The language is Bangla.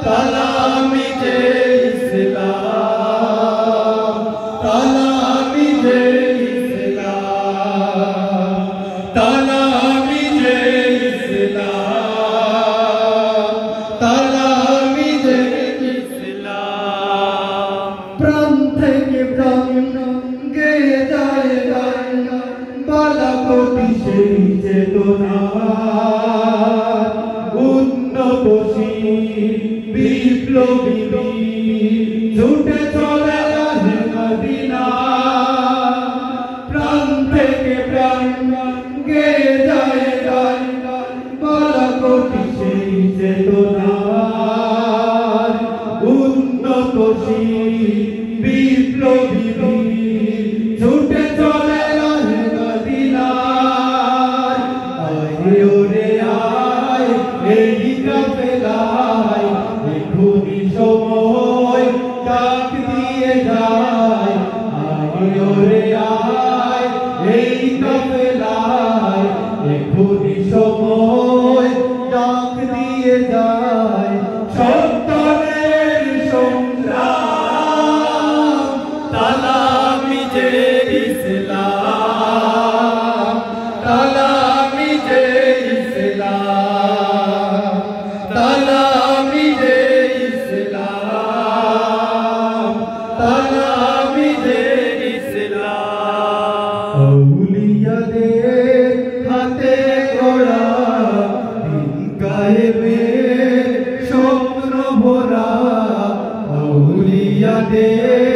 তালামি যে ইসলাম, তালামি যে ইসলাম, তালামি যে ইসলাম, তালামি যে ইসলাম। প্রাণ থেকে প্রাণ গেয়ে যায় গান, বালাকোটি সেই চেতনা, উন্নতশীল বিপ্লবী ছুটে চলে আসে মদিনা। প্রাণ থেকে প্রাণ গেয়ে যায় গান, বালাকোটি সেই চেতনা, উন্নতশীল বিপ্লবী ছুটে চলে আসে মদিনা। আয় ওরে আয় এই কাফেলায়, এখুনি সময় ডাক দিয়ে যায়। আয় ওরে আয় এই কাফেলায়, এখুনি সময় ডাক দিয়ে যায়। সন্তানের সংগ্রাম, তালামি যে ইসলাম, তালামি যে ইসলাম, তালামি যে ইসলাম, তালামি যে ইসলাম। আউলিয়াদের হাতে গড়া দিন কায়েমের স্বপ্ন ভরা, আউলিয়াদের